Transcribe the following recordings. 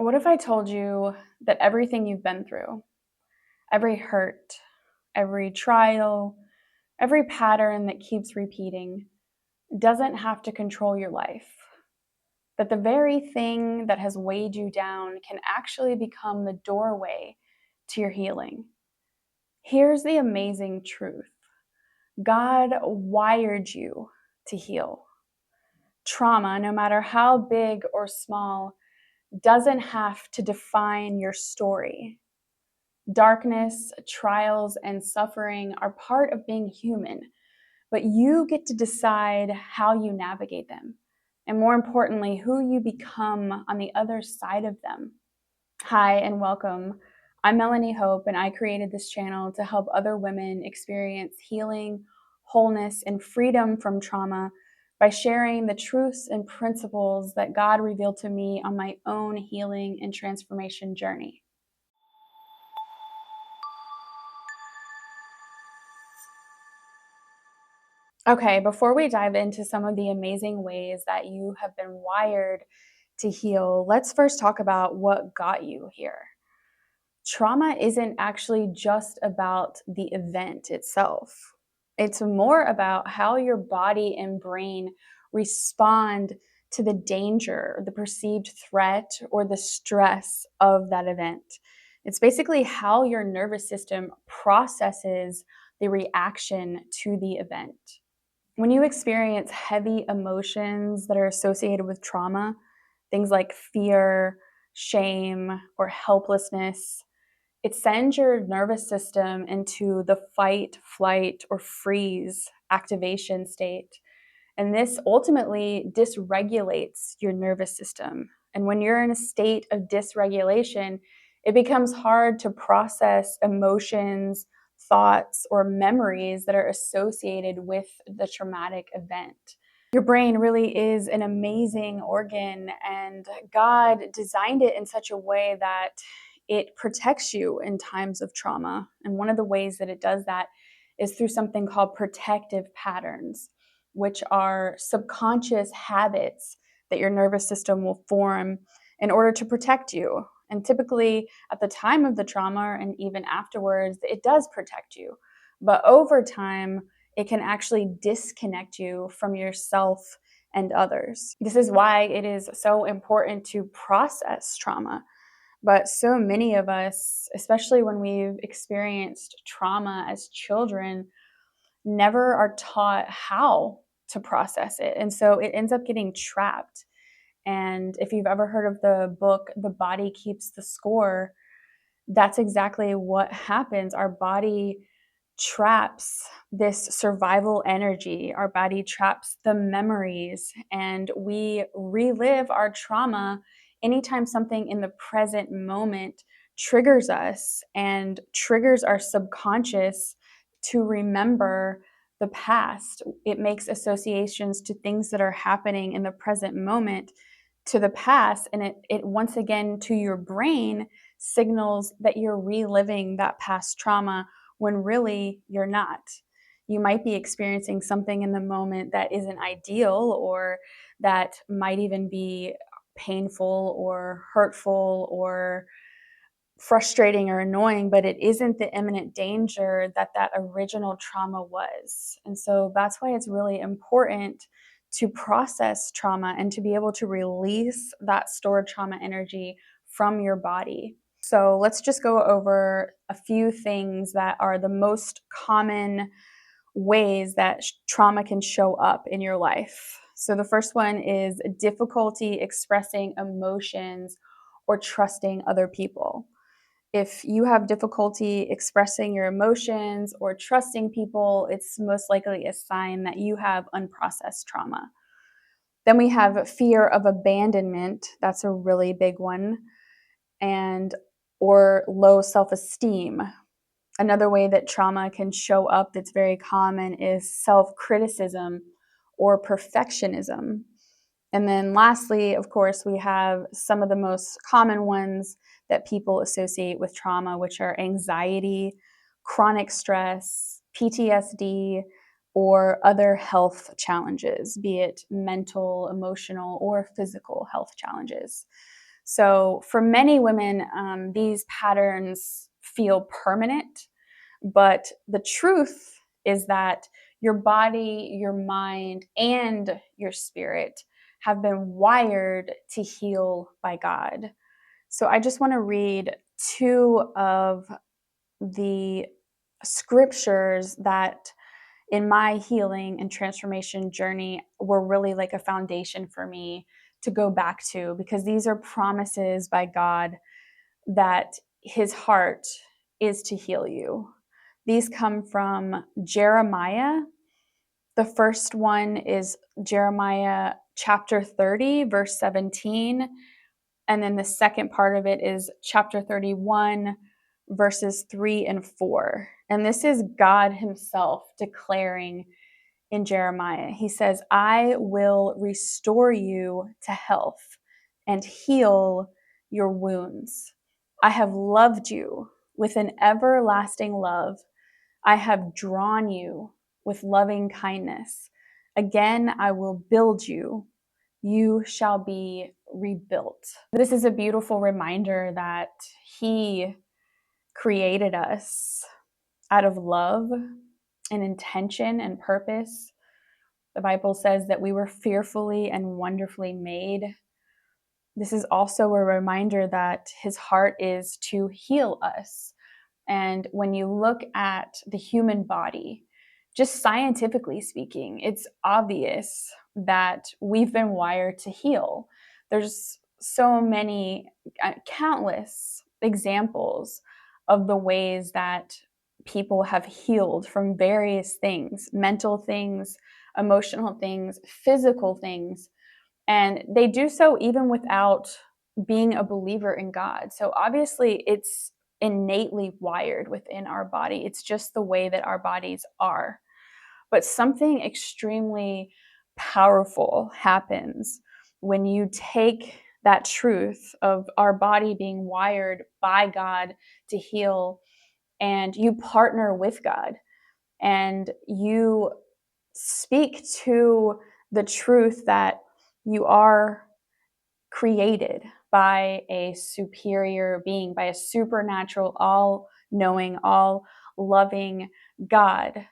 What if I told you that everything you've been through, every hurt, every trial, every pattern that keeps repeating, doesn't have to control your life? That the very thing that has weighed you down can actually become the doorway to your healing. Here's the amazing truth: God wired you to heal. Trauma, no matter how big or small, doesn't have to define your story. Darkness, trials, and suffering are part of being human, but you get to decide how you navigate them, and more importantly, who you become on the other side of them. Hi, and welcome. I'm Melanie Hope, and I created this channel to help other women experience healing, wholeness, and freedom from trauma by sharing the truths and principles that God revealed to me on my own healing and transformation journey. Okay, before we dive into some of the amazing ways that you have been wired to heal, let's first talk about what got you here. Trauma isn't actually just about the event itself. It's more about how your body and brain respond to the danger, the perceived threat, or the stress of that event. It's basically how your nervous system processes the reaction to the event. When you experience heavy emotions that are associated with trauma, things like fear, shame, or helplessness, it sends your nervous system into the fight, flight, or freeze activation state. And this ultimately dysregulates your nervous system. And when you're in a state of dysregulation, it becomes hard to process emotions, thoughts, or memories that are associated with the traumatic event. Your brain really is an amazing organ, and God designed it in such a way that it protects you in times of trauma. And one of the ways that it does that is through something called protective patterns, which are subconscious habits that your nervous system will form in order to protect you. And typically, at the time of the trauma and even afterwards, it does protect you. But over time, it can actually disconnect you from yourself and others. This is why it is so important to process trauma. But so many of us, especially when we've experienced trauma as children, never are taught how to process it. And so it ends up getting trapped. And if you've ever heard of the book, The Body Keeps the Score, that's exactly what happens. Our body traps this survival energy. Our body traps the memories, and we relive our trauma anytime something in the present moment triggers us and triggers our subconscious to remember the past. It makes associations to things that are happening in the present moment to the past, and it once again to your brain signals that you're reliving that past trauma when really you're not. You might be experiencing something in the moment that isn't ideal, or that might even be painful or hurtful or frustrating or annoying, but it isn't the imminent danger that that original trauma was. And so that's why it's really important to process trauma and to be able to release that stored trauma energy from your body. So let's just go over a few things that are the most common ways that trauma can show up in your life. So the first one is difficulty expressing emotions or trusting other people. If you have difficulty expressing your emotions or trusting people, it's most likely a sign that you have unprocessed trauma. Then we have fear of abandonment. That's a really big one. And or low self-esteem. Another way that trauma can show up that's very common is self-criticism or perfectionism. And then lastly, of course, we have some of the most common ones that people associate with trauma, which are anxiety, chronic stress, PTSD, or other health challenges, be it mental, emotional, or physical health challenges. So for many women, these patterns feel permanent, but the truth is that your body, your mind, and your spirit have been wired to heal by God. So I just want to read two of the scriptures that in my healing and transformation journey were really like a foundation for me to go back to, because these are promises by God that his heart is to heal you. These come from Jeremiah. The first one is Jeremiah chapter 30, verse 17. And then the second part of it is chapter 31, verses 3 and 4. And this is God himself declaring in Jeremiah. He says, I will restore you to health and heal your wounds. I have loved you with an everlasting love. I have drawn you with loving kindness. Again, I will build you. You shall be rebuilt. This is a beautiful reminder that he created us out of love and intention and purpose. The Bible says that we were fearfully and wonderfully made. This is also a reminder that his heart is to heal us. And when you look at the human body, just scientifically speaking, it's obvious that we've been wired to heal. There's so many, countless examples of the ways that people have healed from various things, mental things, emotional things, physical things. And they do so even without being a believer in God. So obviously, it's innately wired within our body. It's just the way that our bodies are. But something extremely powerful happens when you take that truth of our body being wired by God to heal, and you partner with God and you speak to the truth that you are created by a superior being, by a supernatural, all knowing, all loving God.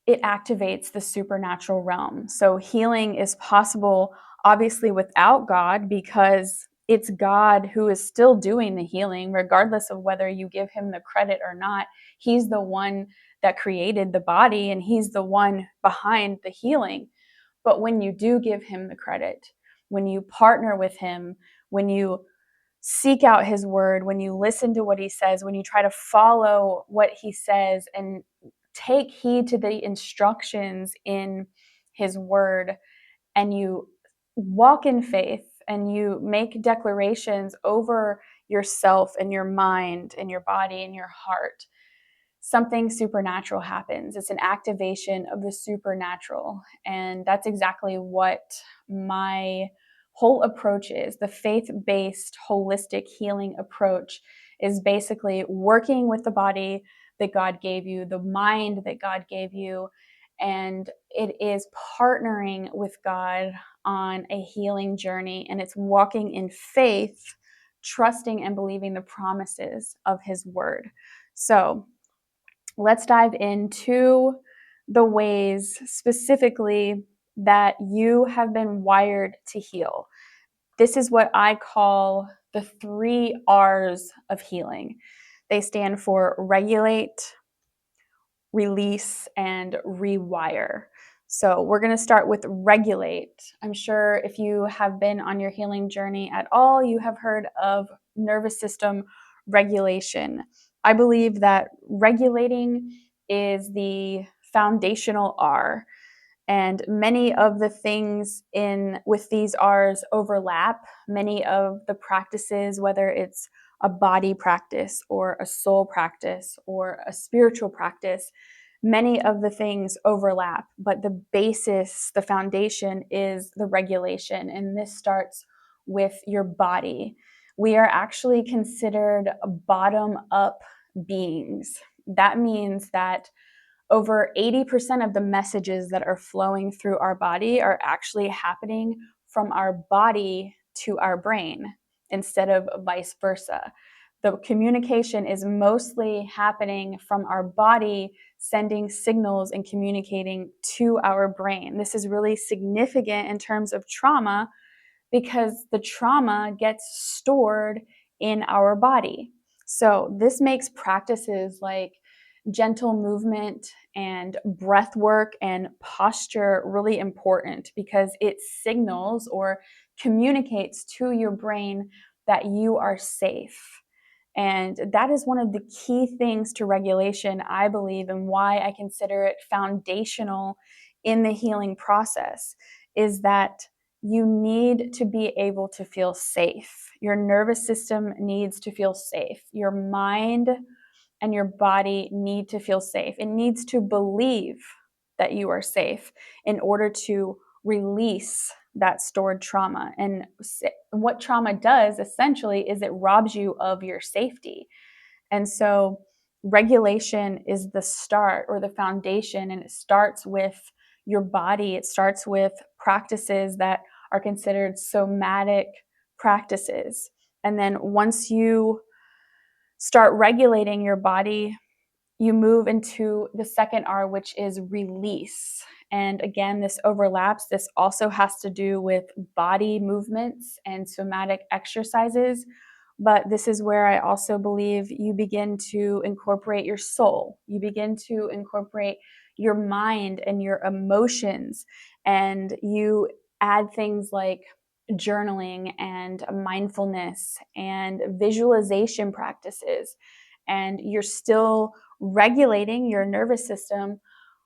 It activates the supernatural realm. So healing is possible, obviously, without God, because it's God who is still doing the healing, regardless of whether you give him the credit or not. He's the one that created the body, and he's the one behind the healing. But when you do give him the credit, when you partner with him, when you seek out his word, when you listen to what he says, when you try to follow what he says and take heed to the instructions in his word, and you walk in faith and you make declarations over yourself and your mind and your body and your heart, something supernatural happens. It's an activation of the supernatural. And that's exactly what my whole approach is. The faith-based, holistic healing approach is basically working with the body that God gave you, the mind that God gave you, and it is partnering with God on a healing journey. And it's walking in faith, trusting and believing the promises of his word. So let's dive into the ways specifically that you have been wired to heal. This is what I call the 3 R's of healing. They stand for regulate, release, and rewire. So we're going to start with regulate. I'm sure if you have been on your healing journey at all, you have heard of nervous system regulation. I believe that regulating is the foundational R, and many of the things in with these R's overlap. Many of the practices, whether it's a body practice or a soul practice or a spiritual practice, many of the things overlap, but the basis, the foundation is the regulation. And this starts with your body. We are actually considered bottom up beings. That means that over 80% of the messages that are flowing through our body are actually happening from our body to our brain. instead of vice versa. The communication is mostly happening from our body sending signals and communicating to our brain. This is really significant in terms of trauma because the trauma gets stored in our body. So, this makes practices like gentle movement and breath work and posture really important because it signals or communicates to your brain that you are safe. And that is one of the key things to regulation, I believe, and why I consider it foundational in the healing process is that you need to be able to feel safe. Your nervous system needs to feel safe. Your mind and your body need to feel safe. It needs to believe that you are safe in order to release that stored trauma. And what trauma does essentially is it robs you of your safety. And so regulation is the start or the foundation, and it starts with your body. It starts with practices that are considered somatic practices. And then once you start regulating your body, you move into the second R, which is release. And again, this overlaps. This also has to do with body movements and somatic exercises. But this is where I also believe you begin to incorporate your soul. You begin to incorporate your mind and your emotions. And you add things like journaling and mindfulness and visualization practices. And you're still regulating your nervous system.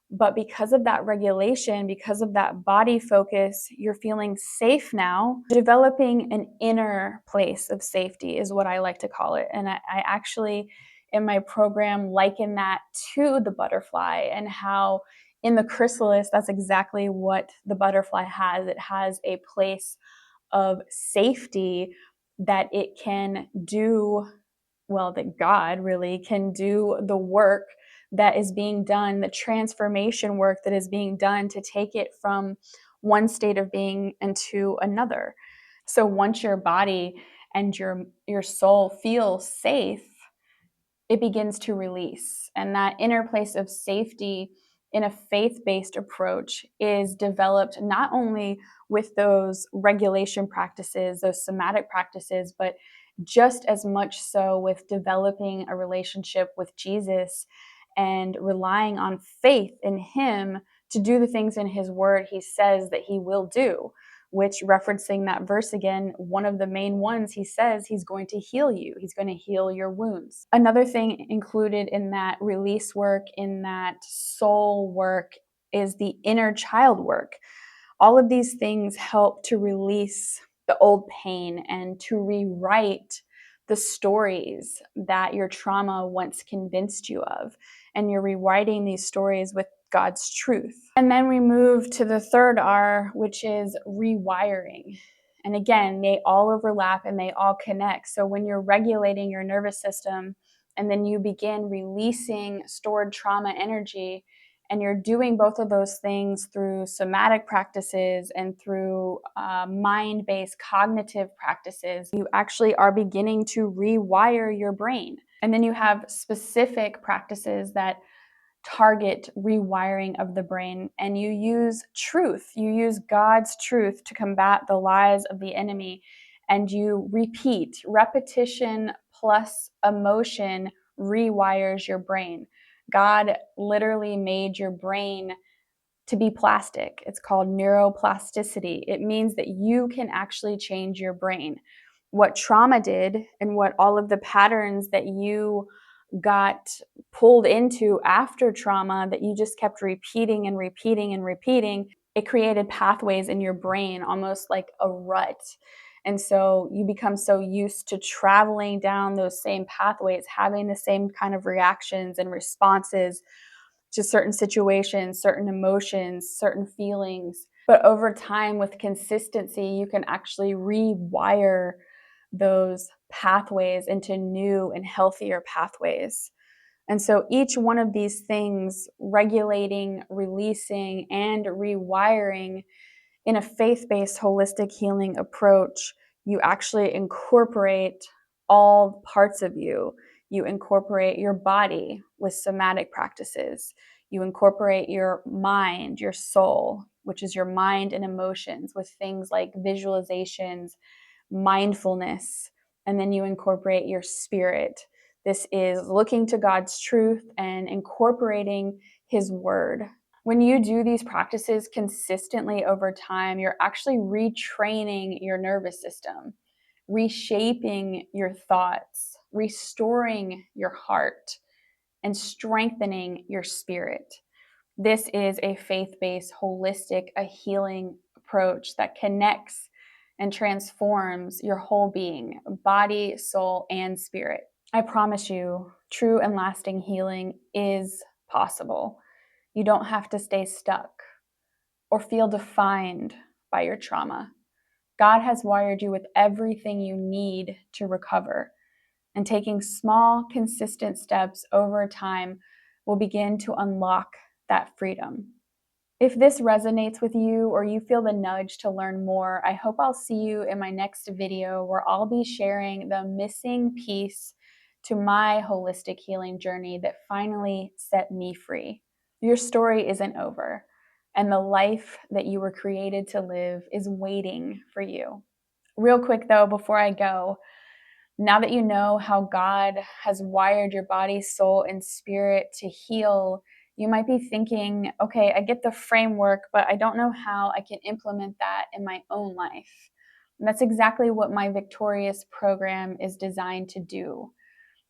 But because of that regulation, because of that body focus, you're feeling safe now. Developing an inner place of safety is what I like to call it. And I actually, in my program, liken that to the butterfly and how in the chrysalis, that's exactly what the butterfly has. It has a place of safety that it can do, well, that God really can do the work that is being done, the transformation work that is being done to take it from one state of being into another. So once your body and your soul feel safe, it begins to release. And that inner place of safety in a faith based approach is developed not only with those regulation practices, those somatic practices, but just as much so with developing a relationship with Jesus and relying on faith in Him to do the things in His Word He says that He will do, which, referencing that verse again, one of the main ones, He says He's going to heal you. He's going to heal your wounds. Another thing included in that release work, in that soul work, is the inner child work. All of these things help to release the old pain and to rewrite the stories that your trauma once convinced you of. And you're rewriting these stories with God's truth. And then we move to the third R, which is rewiring. And again, they all overlap and they all connect. So when you're regulating your nervous system and then you begin releasing stored trauma energy, and you're doing both of those things through somatic practices and through mind-based cognitive practices, you actually are beginning to rewire your brain. And then you have specific practices that target rewiring of the brain, and you use truth. You use God's truth to combat the lies of the enemy, and you repeat. Repetition plus emotion rewires your brain. God literally made your brain to be plastic. It's called neuroplasticity. It means that you can actually change your brain. What trauma did and what all of the patterns that you got pulled into after trauma that you just kept repeating and repeating and repeating, it created pathways in your brain, almost like a rut. And so you become so used to traveling down those same pathways, having the same kind of reactions and responses to certain situations, certain emotions, certain feelings. But over time, with consistency, you can actually rewire those pathways into new and healthier pathways. And so each one of these things, regulating, releasing, and rewiring in a faith based holistic healing approach, You actually incorporate all parts of you. You incorporate your body with somatic practices. You incorporate your mind, your soul, which is your mind and emotions, with things like visualizations, mindfulness, and then you incorporate your spirit. This is looking to God's truth and incorporating His word. When you do these practices consistently over time, you're actually retraining your nervous system, reshaping your thoughts, restoring your heart, and strengthening your spirit. This is a faith-based, holistic, a healing approach that connects and transforms your whole being, body, soul, and spirit. I promise you, true and lasting healing is possible. You don't have to stay stuck or feel defined by your trauma. God has wired you with everything you need to recover, and taking small, consistent steps over time will begin to unlock that freedom. If this resonates with you or you feel the nudge to learn more, I hope I'll see you in my next video where I'll be sharing the missing piece to my holistic healing journey that finally set me free. Your story isn't over, and the life that you were created to live is waiting for you. Real quick though, before I go, now that you know how God has wired your body, soul, and spirit to heal, you might be thinking, okay, I get the framework, but I don't know how I can implement that in my own life. And that's exactly what my Victorious program is designed to do.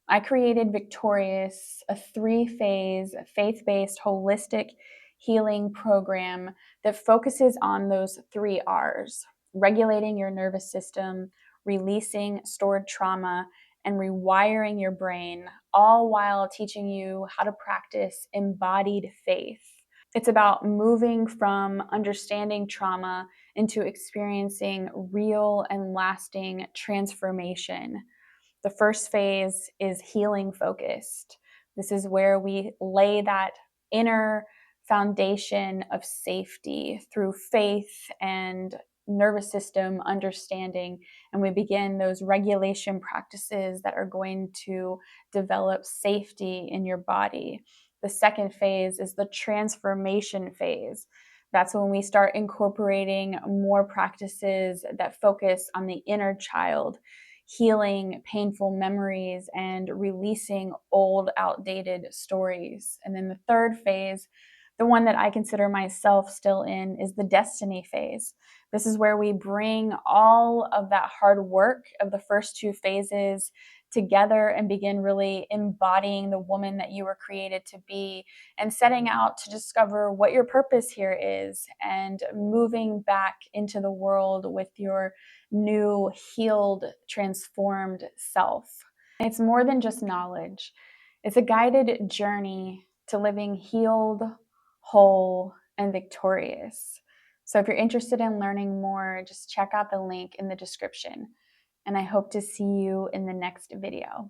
I created Victorious, a 3-phase, faith-based, holistic healing program that focuses on those 3 R's: regulating your nervous system, releasing stored trauma, and rewiring your brain, all while teaching you how to practice embodied faith. It's about moving from understanding trauma into experiencing real and lasting transformation. The first phase is healing focused. This is where we lay that inner foundation of safety through faith and nervous system understanding. And we begin those regulation practices that are going to develop safety in your body. The second phase is the transformation phase. That's when we start incorporating more practices that focus on the inner child, healing painful memories and releasing old, outdated stories. And then the third phase, the one that I consider myself still in, is the destiny phase. This is where we bring all of that hard work of the first 2 phases together and begin really embodying the woman that you were created to be, and setting out to discover what your purpose here is, and moving back into the world with your new, healed, transformed self. It's more than just knowledge. It's a guided journey to living healed, whole, and victorious. So if you're interested in learning more, just check out the link in the description. And I hope to see you in the next video.